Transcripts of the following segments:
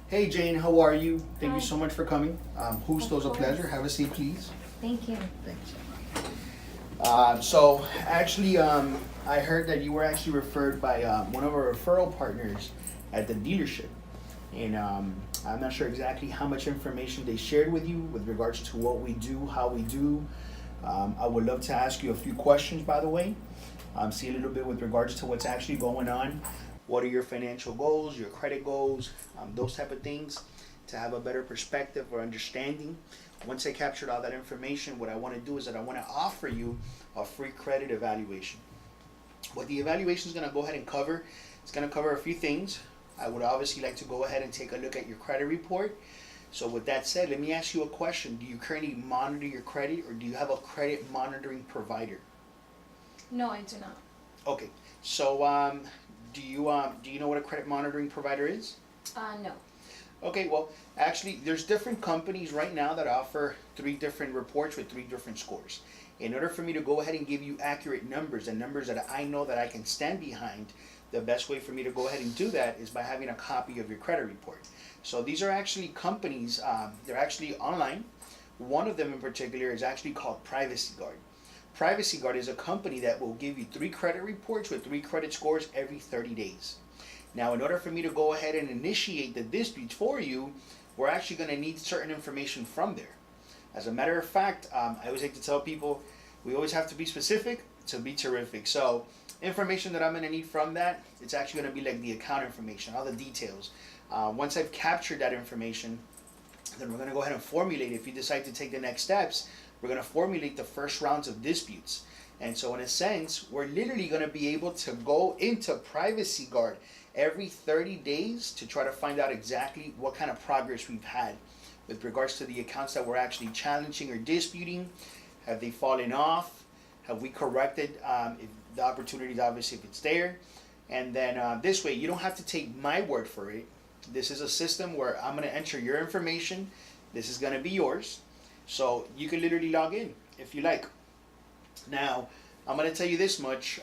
Hey Jane, how are you? Thank you Hi. so much for coming. Who's a Of pleasure. course. Have a seat, please. Thank you. Thanks. So actually, I heard that you were actually referred by one of our referral partners at the dealership, and I'm not sure exactly how much information they shared with you with regards to what we do, how we do. I would love to ask you a few questions, by the way. See a little bit with regards to what's actually going on. What are your financial goals, your credit goals, those type of things, to have a better perspective or understanding. Once I captured all that information, what I want to do is that I want to offer you a free credit evaluation. What the evaluation is going to go ahead and cover, it's going to cover a few things. I would obviously like to go ahead and take a look at your credit report. So with that said, let me ask you a question. Do you currently monitor your credit, or do you have a credit monitoring provider? No, I do not. Okay. So do you know what a credit monitoring provider is? No. Okay, well, actually, there's different companies right now that offer three different reports with three different scores. In order for me to go ahead and give you accurate numbers and numbers that I know that I can stand behind, the best way for me to go ahead and do that is by having a copy of your credit report. So these are actually companies, they're actually online. One of them in particular is actually called Privacy Guard. Privacy Guard is a company that will give you three credit reports with three credit scores every 30 days. Now, in order for me to go ahead and initiate the disputes for you, we're actually going to need certain information from there. As a matter of fact, I always like to tell people we always have to be specific to be terrific. So, information that I'm going to need from that, it's actually going to be like the account information, all the details. Once I've captured that information, then we're going to go ahead and formulate. If you decide to take the next steps, we're going to formulate the first rounds of disputes. And so, in a sense, we're literally going to be able to go into Privacy Guard every 30 days to try to find out exactly what kind of progress we've had with regards to the accounts that we're actually challenging or disputing. Have they fallen off? Have we corrected if the opportunities, obviously, if it's there? And then this way, you don't have to take my word for it. This is a system where I'm going to enter your information. This is going to be yours. So you can literally log in if you like. Now, I'm going to tell you this much.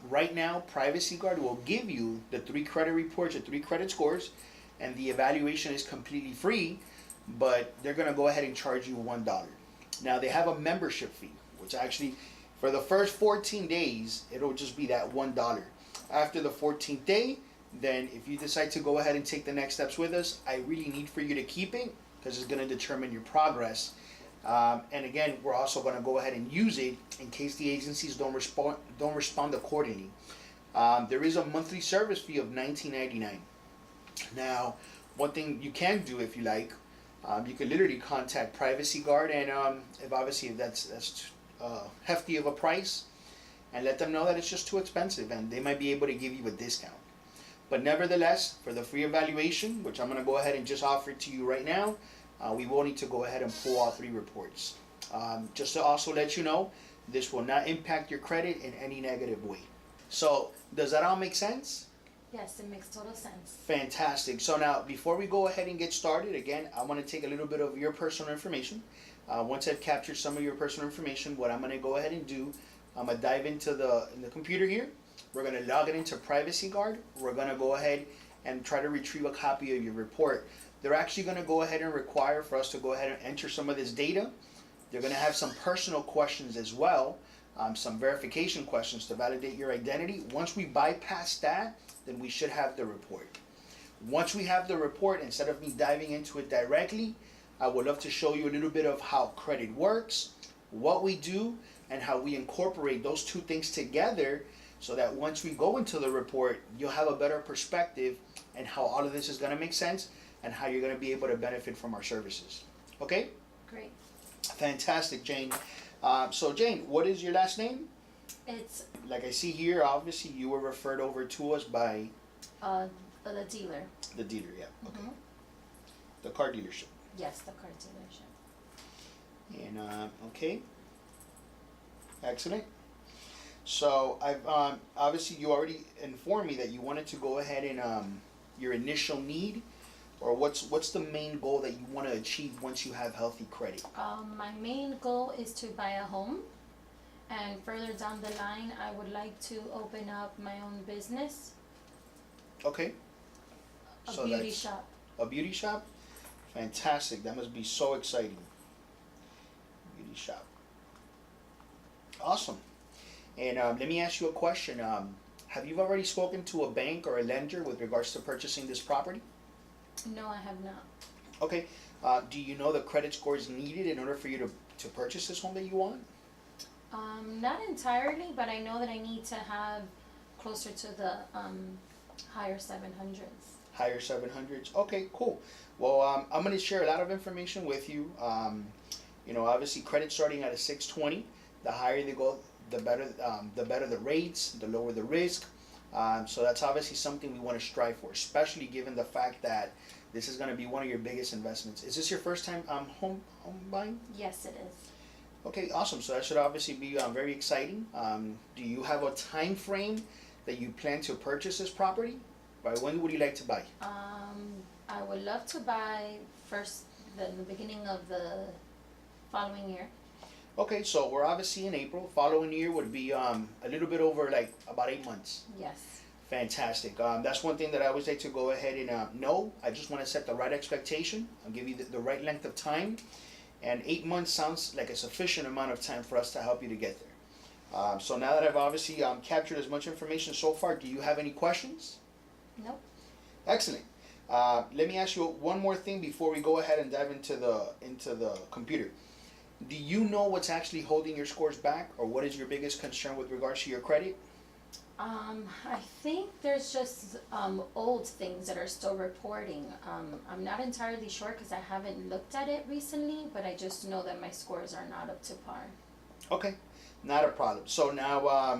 Right now, Privacy Guard will give you the three credit reports or three credit scores, and the evaluation is completely free, but they're going to go ahead and charge you $1. Now, they have a membership fee, which actually, for the first 14 days, it'll just be that $1. After the 14th day, then if you decide to go ahead and take the next steps with us, I really need for you to keep it because it's going to determine your progress. And again, we're also going to go ahead and use it in case the agencies don't respond accordingly. There is a monthly service fee of $19.99. Now, one thing you can do if you like, you can literally contact Privacy Guard, and if that's hefty of a price, and let them know that it's just too expensive, and they might be able to give you a discount. But nevertheless, for the free evaluation, which I'm going to go ahead and just offer to you right now, we will need to go ahead and pull all three reports. Just to also let you know, this will not impact your credit in any negative way. So, does that all make sense? Yes, it makes total sense. Fantastic. So now, before we go ahead and get started, again, I want to take a little bit of your personal information. Once I've captured some of your personal information, what I'm going to go ahead and do, I'm going to dive into the computer here. We're going to log it into Privacy Guard. We're going to go ahead and try to retrieve a copy of your report. They're actually going to go ahead and require for us to go ahead and enter some of this data. They're going to have some personal questions as well, some verification questions to validate your identity. Once we bypass that, then we should have the report. Once we have the report, instead of me diving into it directly, I would love to show you a little bit of how credit works, what we do, and how we incorporate those two things together so that once we go into the report, you'll have a better perspective and how all of this is going to make sense and how you're going to be able to benefit from our services. Okay? Great. Fantastic, Jane. So, Jane, what is your last name? It's Like I see here, obviously you were referred over to us by the dealer. the dealer, yeah. Okay. Mm-hmm. The car dealership. Yes, the car dealership. And, okay. Excellent. So, I've obviously you already informed me that you wanted to go ahead and your initial need, or what's the main goal that you want to achieve once you have healthy credit? My main goal is to buy a home, and further down the line, I would like to open up my own business, Okay. a So beauty that's shop. A beauty shop? Fantastic. That must be so exciting. Beauty shop. Awesome. And let me ask you a question. Have you already spoken to a bank or a lender with regards to purchasing this property? No, I have not. Okay. Do you know the credit scores needed in order for you to purchase this home that you want? Not entirely, but I know that I need to have closer to the higher 700s. Higher 700s? Okay, cool. Well, I'm going to share a lot of information with you. Obviously credit starting at a 620. The higher they go, the better the rates, the lower the risk. So that's obviously something we want to strive for, especially given the fact that this is going to be one of your biggest investments. Is this your first time home buying? Yes, it is. Okay, awesome. So that should obviously be very exciting. Do you have a time frame that you plan to purchase this property? By when would you like to buy? I would love to buy first the beginning of the following year. Okay, so we're obviously in April. Following year would be a little bit over like about 8 months. Yes. Fantastic. That's one thing that I always like to go ahead and know. I just want to set the right expectation. I'll give you the right length of time. And 8 months sounds like a sufficient amount of time for us to help you to get there. So now that I've obviously captured as much information so far, do you have any questions? Nope. Excellent. Let me ask you one more thing before we go ahead and dive into the computer. Do you know what's actually holding your scores back, or what is your biggest concern with regards to your credit? I think there's just old things that are still reporting. I'm not entirely sure because I haven't looked at it recently, but I just know that my scores are not up to par. Okay, not a problem. So now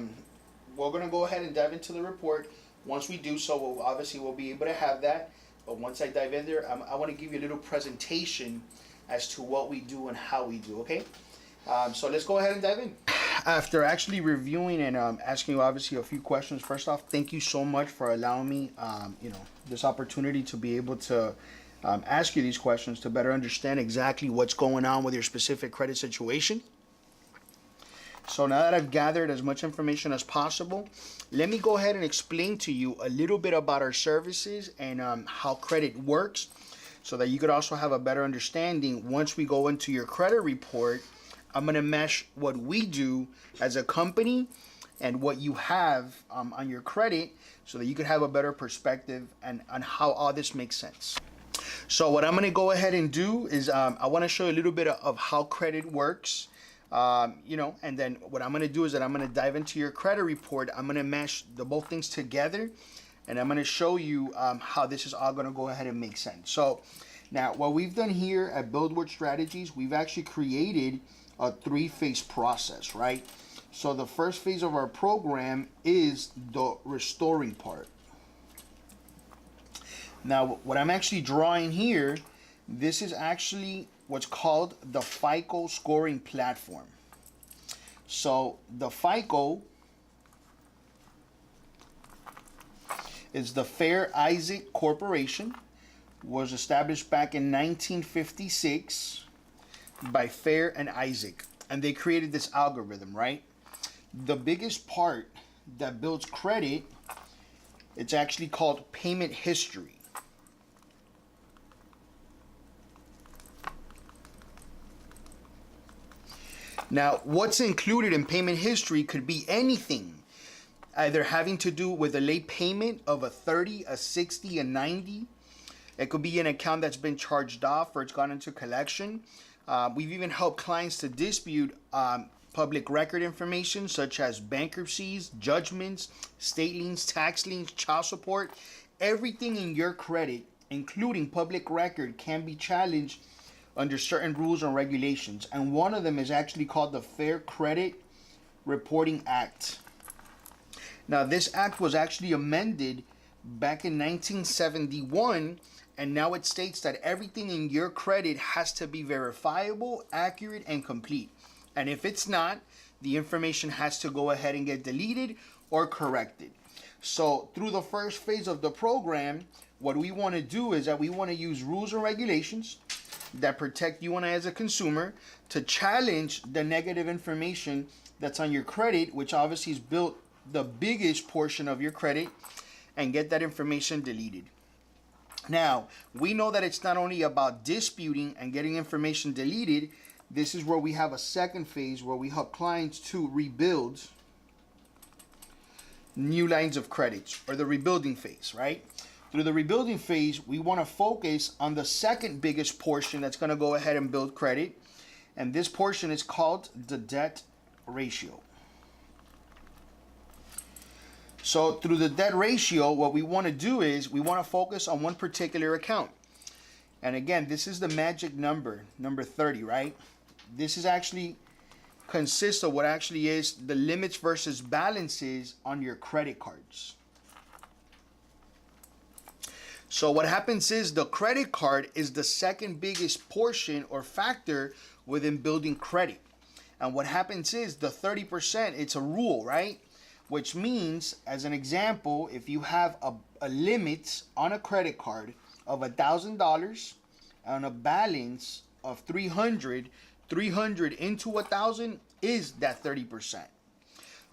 we're going to go ahead and dive into the report. Once we do so, we'll be able to have that. But once I dive in there, I want to give you a little presentation as to what we do and how we do, okay? So let's go ahead and dive in. After actually reviewing and asking you obviously a few questions, first off, thank you so much for allowing me, this opportunity to be able to ask you these questions to better understand exactly what's going on with your specific credit situation. So now that I've gathered as much information as possible, let me go ahead and explain to you a little bit about our services and how credit works, so that you could also have a better understanding. Once we go into your credit report, I'm going to mesh what we do as a company and what you have on your credit, so that you could have a better perspective and on how all this makes sense. So what I'm going to go ahead and do is I want to show you a little bit of how credit works. And then what I'm going to do is that I'm going to dive into your credit report. I'm going to mesh both things together, and I'm going to show you how this is all going to go ahead and make sense. So now what we've done here at Buildworth Strategies, we've actually created a 3-phase process, right? So the first phase of our program is the restoring part. Now what I'm actually drawing here, this is actually what's called the Fico scoring platform. So the Fico is the Fair Isaac Corporation, was established back in 1956 by Fair and Isaac, and they created this algorithm, right? The biggest part that builds credit, it's actually called payment history. Now, what's included in payment history could be anything, either having to do with a late payment of a 30, a 60, a 90. It could be an account that's been charged off or it's gone into collection. We've even helped clients to dispute public record information such as bankruptcies, judgments, state liens, tax liens, child support. Everything in your credit, including public record, can be challenged under certain rules and regulations, and one of them is actually called the Fair Credit Reporting Act. Now, this act was actually amended back in 1971, and now it states that everything in your credit has to be verifiable, accurate, and complete. And if it's not, the information has to go ahead and get deleted or corrected. So through the first phase of the program, what we want to do is that we want to use rules and regulations that protect you and I as a consumer to challenge the negative information that's on your credit, which obviously is built the biggest portion of your credit, and get that information deleted. Now, we know that it's not only about disputing and getting information deleted. This is where we have a second phase where we help clients to rebuild new lines of credit, or the rebuilding phase, right? Through the rebuilding phase, we want to focus on the second biggest portion that's going to go ahead and build credit. And this portion is called the debt ratio. So through the debt ratio, what we want to do is we want to focus on one particular account. And again, this is the magic number, number 30, right? This is actually consists of what actually is the limits versus balances on your credit cards. So what happens is the credit card is the second biggest portion or factor within building credit. And what happens is the 30%, it's a rule, right? Which means, as an example, if you have a limit on a credit card of $1,000 and a balance of 300 into 1,000 is that 30%.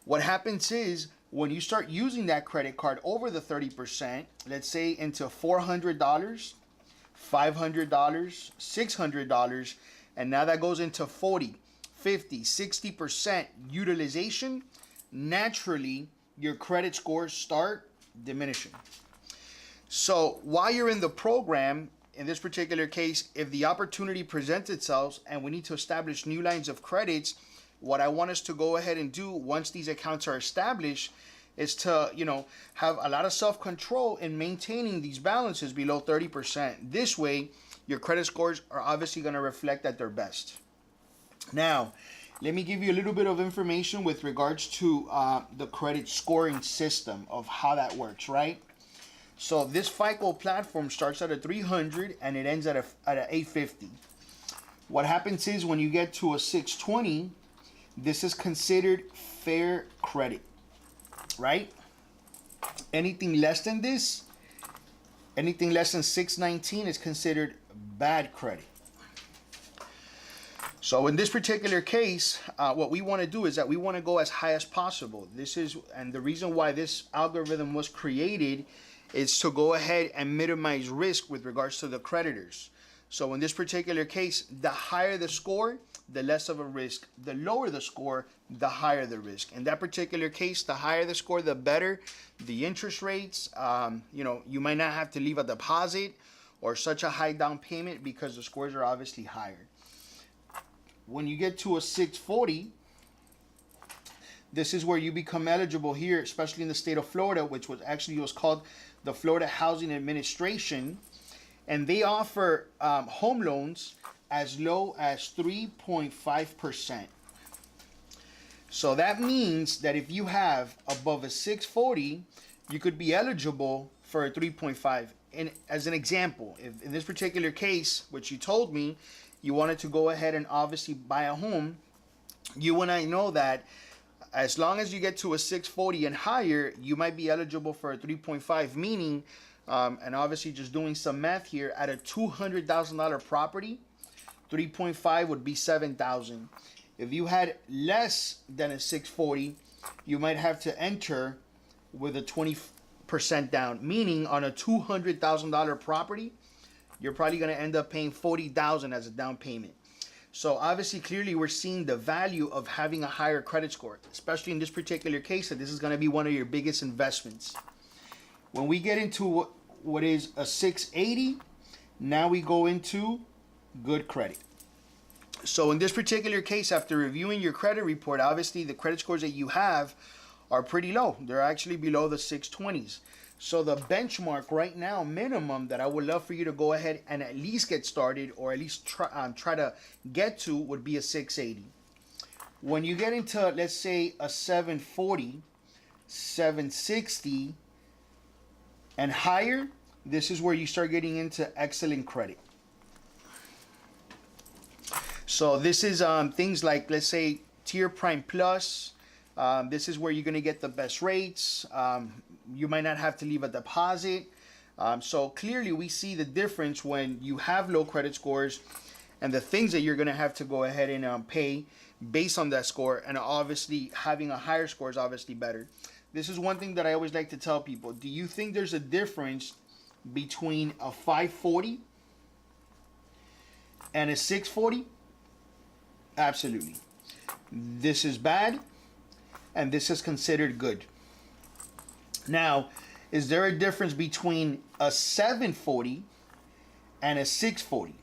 What happens is when you start using that credit card over the 30%, let's say into $400, $500, $600, and now that goes into 40, 50, 60% utilization, naturally your credit scores start diminishing. So while you're in the program, in this particular case, if the opportunity presents itself and we need to establish new lines of credits, what I want us to go ahead and do once these accounts are established is to, have a lot of self-control in maintaining these balances below 30%. This way, your credit scores are obviously going to reflect at their best. Now, let me give you a little bit of information with regards to the credit scoring system of how that works, right? So this Fico platform starts at a 300 and it ends at a 850. What happens is when you get to a 620, this is considered fair credit, right? Anything less than this, anything less than 619 is considered bad credit. So in this particular case, what we want to do is that we want to go as high as possible. And the reason why this algorithm was created is to go ahead and minimize risk with regards to the creditors. So in this particular case, the higher the score, the less of a risk. The lower the score, the higher the risk. In that particular case, the higher the score, the better the interest rates. You might not have to leave a deposit or such a high down payment because the scores are obviously higher. When you get to a 640, this is where you become eligible here, especially in the state of Florida, which was called the Florida Housing Administration. And they offer home loans as low as 3.5%. So that means that if you have above a 640, you could be eligible for a 3.5. And as an example, if in this particular case, which you told me, you wanted to go ahead and obviously buy a home, you and I know that as long as you get to a 640 and higher, you might be eligible for a 3.5, meaning, and obviously just doing some math here, at a $200,000 property, 3.5 would be $7,000. If you had less than a 640, you might have to enter with a 20% down, meaning on a $200,000 property, you're probably going to end up paying $40,000 as a down payment. So obviously, clearly, we're seeing the value of having a higher credit score, especially in this particular case, that this is going to be one of your biggest investments. When we get into what is a 680, now we go into good credit. So in this particular case, after reviewing your credit report, obviously the credit scores that you have are pretty low. They're actually below the 620s. So the benchmark right now, minimum, that I would love for you to go ahead and at least get started, or at least try to get to, would be a 680. When you get into, let's say, a 740, 760, and higher, this is where you start getting into excellent credit. So this is things like, let's say, Tier Prime Plus. This is where you're going to get the best rates. You might not have to leave a deposit. So clearly we see the difference when you have low credit scores and the things that you're going to have to go ahead and pay based on that score. And obviously having a higher score is obviously better. This is one thing that I always like to tell people. Do you think there's a difference between a 540 and a 640? Absolutely. This is bad, and this is considered good. Now, is there a difference between a 740 and a 640?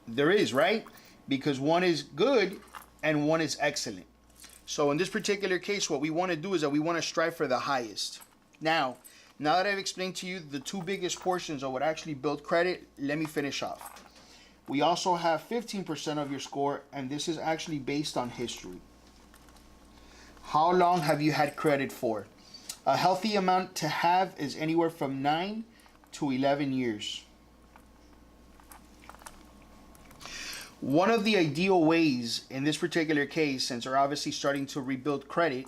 There is, right? Because one is good and one is excellent. So in this particular case, what we want to do is that we want to strive for the highest. Now that I've explained to you the two biggest portions of what actually build credit, let me finish off. We also have 15% of your score, and this is actually based on history. How long have you had credit for? A healthy amount to have is anywhere from 9 to 11 years. One of the ideal ways in this particular case, since we're obviously starting to rebuild credit,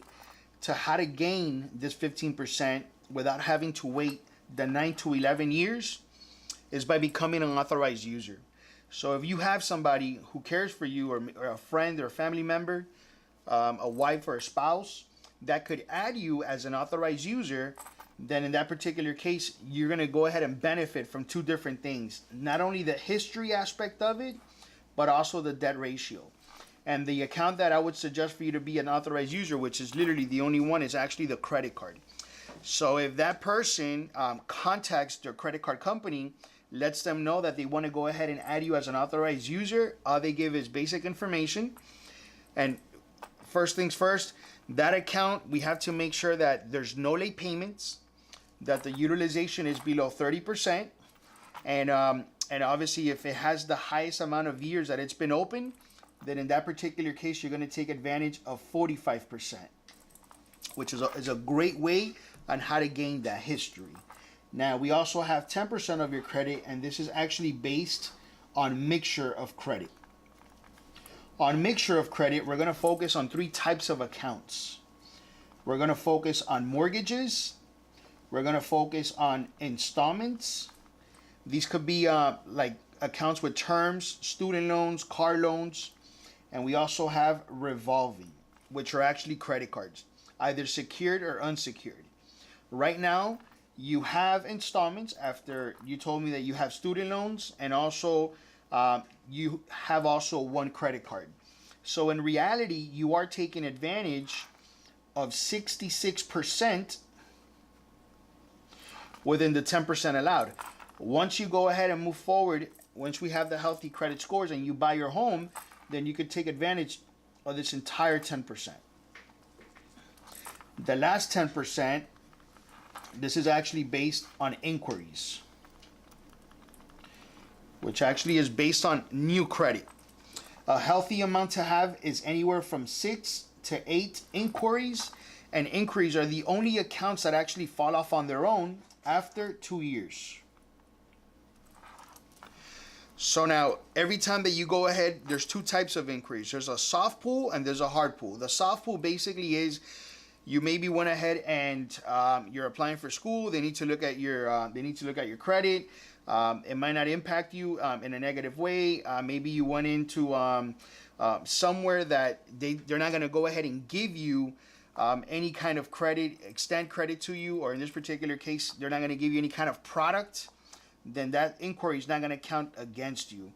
to how to gain this 15% without having to wait the 9 to 11 years is by becoming an authorized user. So if you have somebody who cares for you, or a friend or a family member, a wife or a spouse, that could add you as an authorized user, then in that particular case, you're going to go ahead and benefit from two different things. Not only the history aspect of it, but also the debt ratio. And the account that I would suggest for you to be an authorized user, which is literally the only one, is actually the credit card. So if that person contacts their credit card company, lets them know that they want to go ahead and add you as an authorized user, all they give is basic information. And first things first, that account, we have to make sure that there's no late payments, that the utilization is below 30%, and obviously if it has the highest amount of years that it's been open, then in that particular case, you're going to take advantage of 45%, which is a great way on how to gain that history. Now, we also have 10% of your credit, and this is actually based on mixture of credit. On mixture of credit, we're going to focus on three types of accounts. We're going to focus on mortgages. We're going to focus on installments. These could be like accounts with terms, student loans, car loans. And we also have revolving, which are actually credit cards, either secured or unsecured. Right now, you have installments after you told me that you have student loans, and also you have also one credit card. So in reality, you are taking advantage of 66% within the 10% allowed. Once you go ahead and move forward, once we have the healthy credit scores and you buy your home, then you could take advantage of this entire 10%. The last 10%, this is actually based on inquiries, which actually is based on new credit. A healthy amount to have is anywhere from 6 to 8 inquiries, and inquiries are the only accounts that actually fall off on their own after 2 years. So now, every time that you go ahead, there's two types of inquiries. There's a soft pull and there's a hard pull. The soft pull basically is you maybe went ahead and you're applying for school. They need to look at your credit. It might not impact you in a negative way. Maybe you went into somewhere that they're not going to go ahead and give you any kind of credit, extend credit to you, or in this particular case, they're not going to give you any kind of product. Then that inquiry is not going to count against you.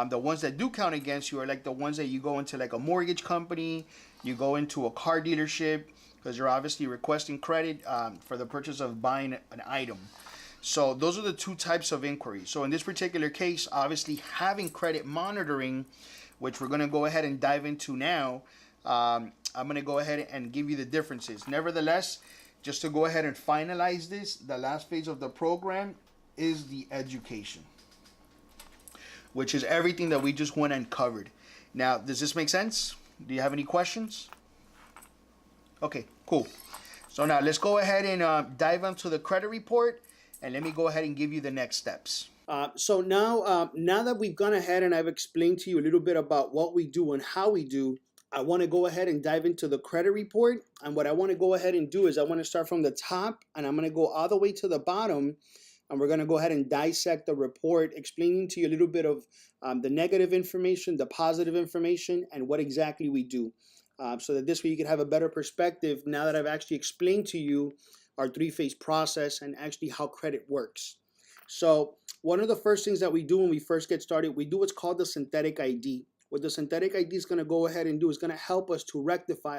The ones that do count against you are like the ones that you go into, like a mortgage company, you go into a car dealership, because you're obviously requesting credit for the purchase of buying an item. So those are the two types of inquiries. So in this particular case, obviously having credit monitoring, which we're going to go ahead and dive into now, I'm going to go ahead and give you the differences. Nevertheless, just to go ahead and finalize this, the last phase of the program is the education, which is everything that we just went and covered. Now, does this make sense? Do you have any questions? Okay, cool. So now let's go ahead and dive into the credit report, and let me go ahead and give you the next steps. So now that we've gone ahead and I've explained to you a little bit about what we do and how we do, I want to go ahead and dive into the credit report. And what I want to go ahead and do is I want to start from the top, and I'm going to go all the way to the bottom. And we're going to go ahead and dissect the report, explaining to you a little bit of the negative information, the positive information, and what exactly we do. So that this way you can have a better perspective now that I've actually explained to you our three-phase process, and actually how credit works. So one of the first things that we do when we first get started, we do what's called the synthetic ID. What the synthetic ID is going to go ahead and do is going to help us to rectify